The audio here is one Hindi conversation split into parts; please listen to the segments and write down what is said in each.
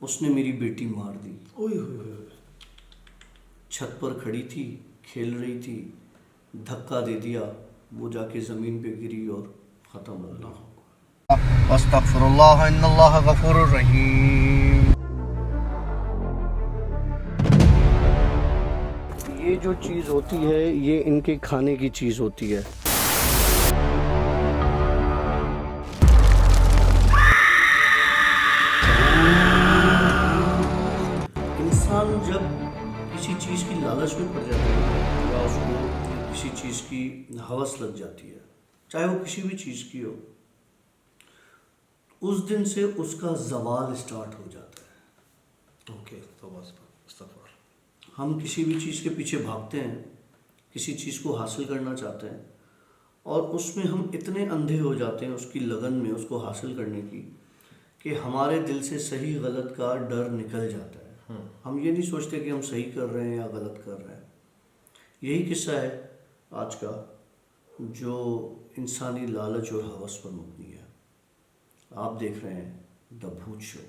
उसने मेरी बेटी मार दी। ओए होए होए। छत पर खड़ी थी, खेल रही थी, धक्का दे दिया, वो जाके ज़मीन पे गिरी और ख़त्म हो गई। अस्तगफिरुल्लाह इन्नल्लाह गफूरुर रहीम। ये जो चीज़ होती है ये इनके खाने की चीज़ होती है। इंसान जब किसी चीज़ की लालच में पड़ जाता है या उसको किसी चीज़ की हवस लग जाती है, चाहे वो किसी भी चीज़ की हो, उस दिन से उसका जवाल स्टार्ट हो जाता है। ओके, तो बस इस्तगफार। हम किसी भी चीज़ के पीछे भागते हैं, किसी चीज़ को हासिल करना चाहते हैं और उसमें हम इतने अंधे हो जाते हैं उसकी लगन में उसको हासिल करने की कि हमारे दिल से सही गलत का डर निकल जाता है। हम ये नहीं सोचते कि हम सही कर रहे हैं या गलत कर रहे हैं। यही किस्सा है आज का जो इंसानी लालच और हवस पर मबनी है। आप देख रहे हैं द भूत शो।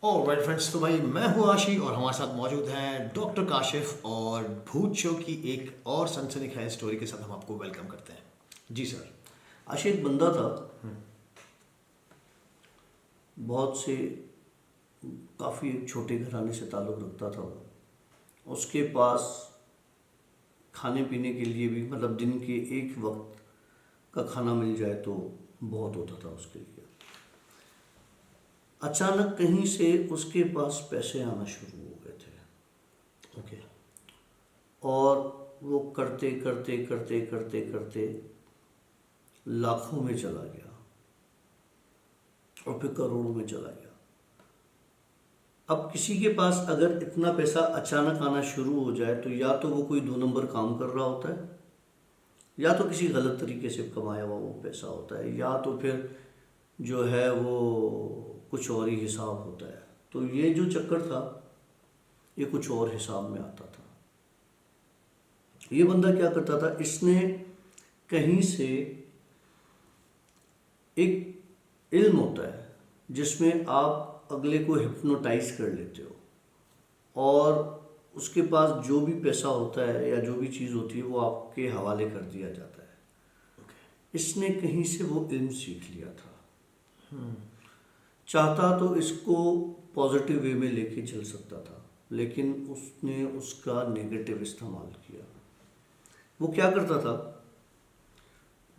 ऑलराइट फ्रेंड्स, तो भाई मैं हूँ आशी और हमारे साथ मौजूद हैं डॉक्टर काशिफ और भूत शो की एक और सनसनीखेज स्टोरी के साथ हम आपको वेलकम करते हैं। जी सर। आशी एक बंदा था, बहुत से काफ़ी छोटे घराने से ताल्लुक़ रखता था वो। उसके पास खाने पीने के लिए भी मतलब दिन के एक वक्त का खाना मिल जाए तो बहुत होता था उसके लिए। अचानक कहीं से उसके पास पैसे आना शुरू हो गए थे ओके। और वो करते करते करते करते करते लाखों में चला गया और फिर करोड़ों में चला गया। अब किसी के पास अगर इतना पैसा अचानक आना शुरू हो जाए तो या तो वो कोई 2 नंबर काम कर रहा होता है, या तो किसी गलत तरीके से कमाया हुआ वो पैसा होता है, या तो फिर जो है वो कुछ और ही हिसाब होता है। तो ये जो चक्कर था ये कुछ और हिसाब में आता था। ये बंदा क्या करता था, इसने कहीं से एक इल्म होता है जिसमें आप अगले को हिप्नोटाइज कर लेते हो और उसके पास जो भी पैसा होता है या जो भी चीज़ होती है वो आपके हवाले कर दिया जाता है। इसने कहीं से वो इल्म सीख लिया था। चाहता तो इसको पॉजिटिव वे में लेके चल सकता था, लेकिन उसने उसका नेगेटिव इस्तेमाल किया। वो क्या करता था,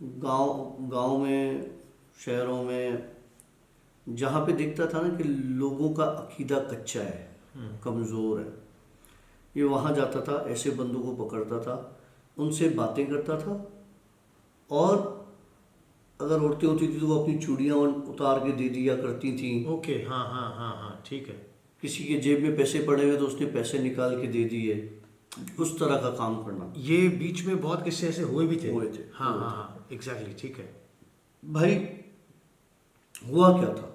गांव में, शहरों में, जहाँ पे देखता था ना कि लोगों का अकीदा कच्चा है, कमज़ोर है, ये वहाँ जाता था, ऐसे बंदों को पकड़ता था, उनसे बातें करता था और अगर औरतें होती थी तो वो अपनी चूड़ियाँ उतार के दे दिया करती थी। ओके, हाँ हाँ हाँ हाँ, ठीक है। किसी के जेब में पैसे पड़े हुए तो उसने पैसे निकाल के दे दिए। उस तरह का काम करना। ये बीच में बहुत किस्से ऐसे हुए भी थे। हुए थे, हाँ हुए हाँ थे। हाँ, एग्जैक्टली, ठीक है। भाई हुआ क्या था,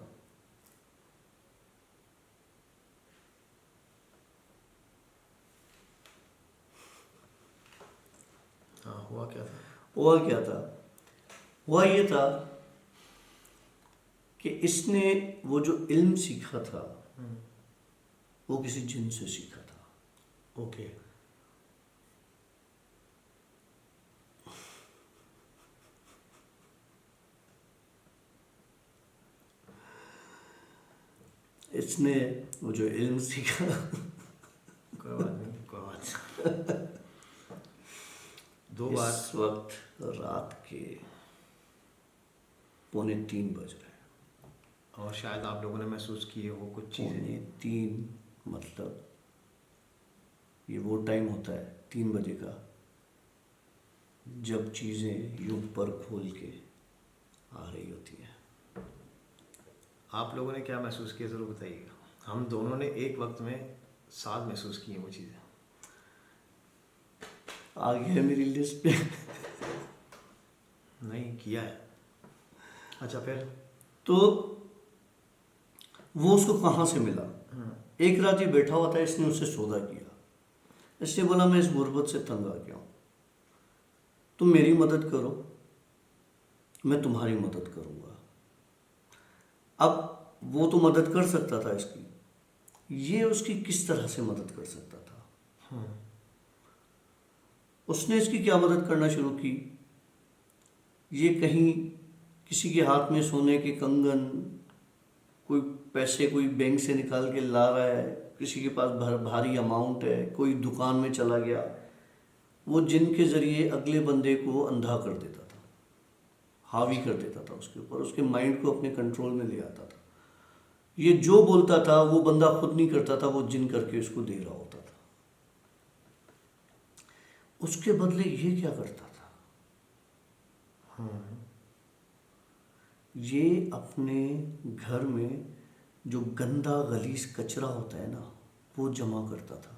हाँ, हुआ क्या था? हुआ क्या था, हुआ ये था कि इसने वो जो इल्म सीखा था वो किसी जिन से सीखा था। ओके। इसने वो जो इल्म सीखा कोई बात नहीं, कोई बात नहीं। दो बार। इस वक्त रात के 2:45 बज रहे हैं। और शायद आप लोगों ने महसूस किए हो कुछ चीज़ें। 2:45 मतलब ये वो टाइम होता है 3 बजे का जब चीज़ें यूं पर खोल के आ रही होती हैं। आप लोगों ने क्या महसूस किया ज़रूर बताइएगा। हम दोनों ने एक वक्त में साथ महसूस की हैं वो चीज़ें। आ गया है मेरी लिस्ट पे। नहीं किया है। अच्छा, फिर? तो वो उसको कहाँ से मिला, एक रात ये बैठा हुआ था, इसने उससे सौदा किया। इसने बोला मैं इस गुर्बत से तंग आ गया हूँ, तुम मेरी मदद करो, मैं तुम्हारी मदद करूँगा। अब वो तो मदद कर सकता था इसकी, ये उसकी किस तरह से मदद कर सकता था। उसने इसकी क्या मदद करना शुरू की, ये कहीं किसी के हाथ में सोने के कंगन, कोई पैसे कोई बैंक से निकाल के ला रहा है, किसी के पास भारी अमाउंट है, कोई दुकान में चला गया, वो जिन के ज़रिए अगले बंदे को अंधा कर देता था, हावी कर देता था उसके ऊपर, उसके माइंड को अपने कंट्रोल में ले आता था। ये जो बोलता था वो बंदा खुद नहीं करता था, वो जिन करके उसको दे रहा होता था। उसके बदले ये क्या करता था, ये अपने घर में जो गंदा गलीज कचरा होता है ना, वो जमा करता था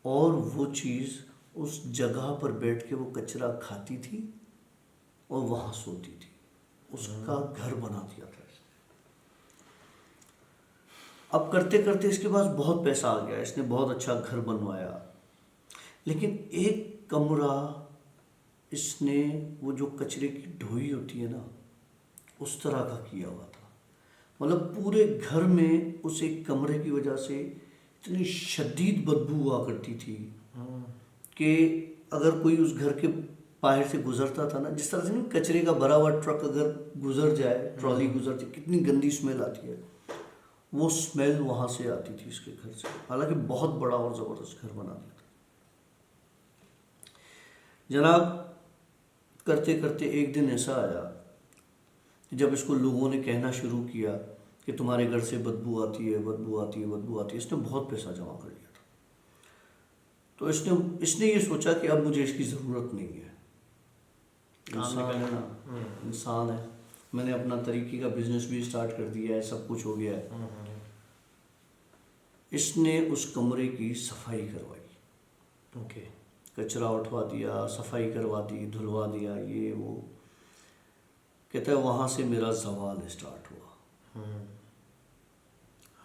और वो चीज़ उस जगह पर बैठ के वो कचरा खाती थी और वहाँ सोती थी। उसका घर बना दिया था इसने। अब करते करते इसके पास बहुत पैसा आ गया, इसने बहुत अच्छा घर बनवाया, लेकिन एक कमरा इसने वो जो कचरे की ढोई होती है ना, उस तरह का किया हुआ था। मतलब पूरे घर में उस एक कमरे की वजह से इतनी शदीद बदबू हुआ करती थी कि अगर कोई उस घर के बाहर से गुजरता था ना, जिस तरह से नहीं कचरे का भरा हुआ ट्रक अगर गुजर जाए, ट्रॉली गुजरती, कितनी गंदी स्मेल आती है, वो स्मेल वहाँ से आती थी इसके घर से। हालांकि बहुत बड़ा और ज़बरदस्त घर बना दिया था जनाब। करते करते एक दिन ऐसा आया जब इसको लोगों ने कहना शुरू किया कि तुम्हारे घर से बदबू आती है, बदबू आती है, बदबू आती है। इसने बहुत पैसा जमा कर लिया था, तो इसने ये सोचा कि अब मुझे इसकी ज़रूरत नहीं है। इंसान है ना, इंसान है, मैंने अपना तरीके का बिजनेस भी स्टार्ट कर दिया है, सब कुछ हो गया है। इसने उस कमरे की सफाई करवाई, ओके, कचरा उठवा दिया, सफाई करवा दी, धुलवा दिया, ये वो। कहता है वहाँ से मेरा सवाल स्टार्ट हुआ।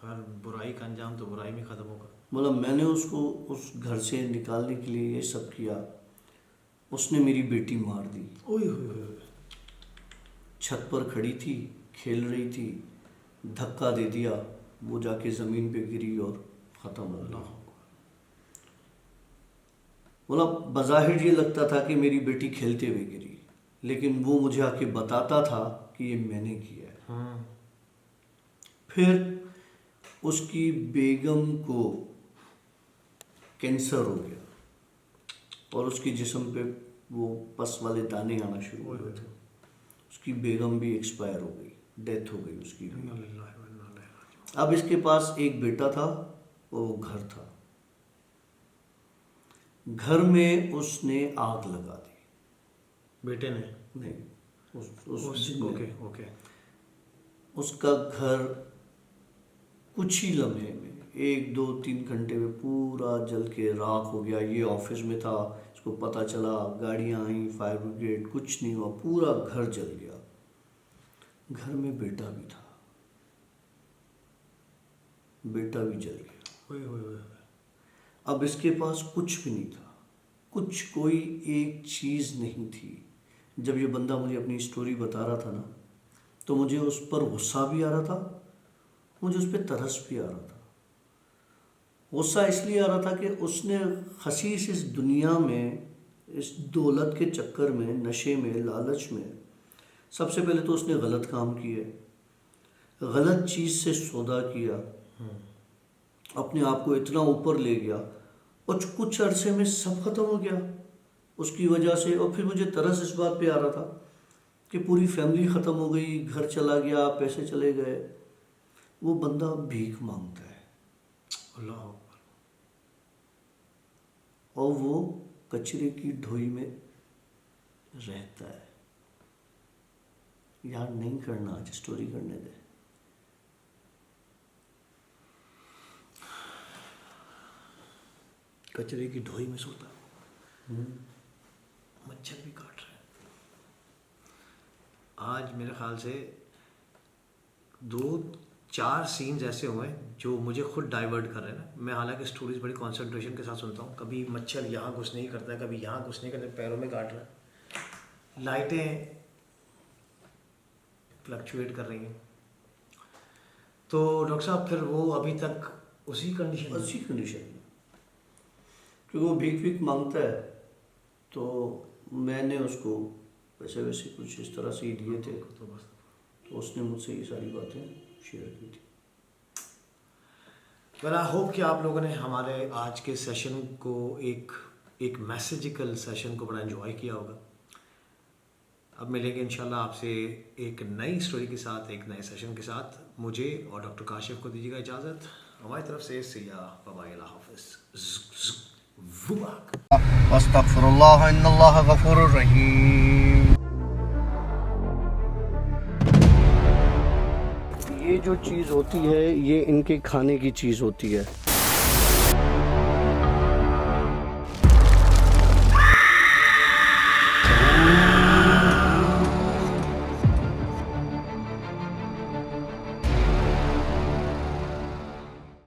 हर बुराई का अंजाम तो बुराई में ख़त्म होगा। मतलब मैंने उसको उस घर से निकालने के लिए ये सब किया, उसने मेरी बेटी मार दी। ओए होए, छत पर खड़ी थी, खेल रही थी, धक्का दे दिया, वो जाके ज़मीन पे गिरी और ख़त्म हो गया। मतलब बज़ाहिर ये लगता था कि मेरी बेटी खेलते हुए गिरी, लेकिन वो मुझे आके बताता था कि ये मैंने किया है। फिर उसकी बेगम को कैंसर हो गया और उसकी जिस्म पे वो पस वाले दाने आना शुरू हो गए थे। उसकी बेगम भी एक्सपायर हो गई, डेथ हो गई उसकी भी। अब इसके पास एक बेटा था और वो घर था। घर में उसने आग लगा दी। बेटे ने? नहीं, उस जिन ने। Okay okay. उसका घर कुछ ही लम्हे में, 1 2 3 घंटे में पूरा जल के राख हो गया। ये ऑफिस में था, इसको पता चला, गाड़ियां आई, फायर ब्रिगेड, कुछ नहीं हुआ, पूरा घर जल गया। घर में बेटा भी था, बेटा भी जल गया। ओए ओए ओए। अब इसके पास कुछ भी नहीं था, कुछ कोई एक चीज़ नहीं थी। जब ये बंदा मुझे अपनी स्टोरी बता रहा था ना, तो मुझे उस पर गुस्सा भी आ रहा था, मुझे उस पर तरस भी आ रहा था। गुस्सा इसलिए आ रहा था कि उसने खसीस इस दुनिया में, इस दौलत के चक्कर में, नशे में, लालच में, सबसे पहले तो उसने गलत काम किए, गलत चीज़ से सौदा किया, अपने आप को इतना ऊपर ले गया और कुछ अरसे में सब खत्म हो गया उसकी वजह से। और फिर मुझे तरस इस बात पे आ रहा था कि पूरी फैमिली ख़त्म हो गई, घर चला गया, पैसे चले गए। वो बंदा भीख मांगता है, अल्लाह अकबर। और वो कचरे की ढोई में रहता है। यार नहीं करना, आज स्टोरी करने दे। कचरे की ढोई में सोता, मच्छर भी काट रहा है। आज मेरे ख्याल से 2-4 सीन्स ऐसे हुए हैं जो मुझे खुद डाइवर्ट कर रहे हैं ना। मैं हालांकि स्टोरीज बड़ी कंसंट्रेशन के साथ सुनता हूँ। कभी मच्छर यहाँ घुसने ही करता है, कभी यहाँ घुसने करता है, पैरों में काट रहा है, लाइटें फ्लक्चुएट कर रही हैं। तो डॉक्टर साहब फिर वो अभी तक उसी कंडीशन में? अच्छी कंडीशन में, क्योंकि वो भीख भीख मांगता है, तो मैंने उसको पैसे वैसे कुछ इस तरह से ही दिए थे, तो उसने मुझसे ये सारी बातें शेयर की थी। वेल आई होप कि आप लोगों ने हमारे आज के सेशन को एक मैसेजिकल सेशन को बड़ा एंजॉय किया होगा। अब मिलेंगे इंशाल्लाह आपसे एक नई स्टोरी के साथ, एक नए सेशन के साथ। मुझे और डॉक्टर काशिफ को दीजिएगा इजाज़त। हमारी तरफ से सिया बाय, अल्लाह हाफिज़। वस्तगफिरुल्लाह इन्नल्लाह गफूरुर रहीम। ये जो चीज़ होती है, ये इनके खाने की चीज़ होती है।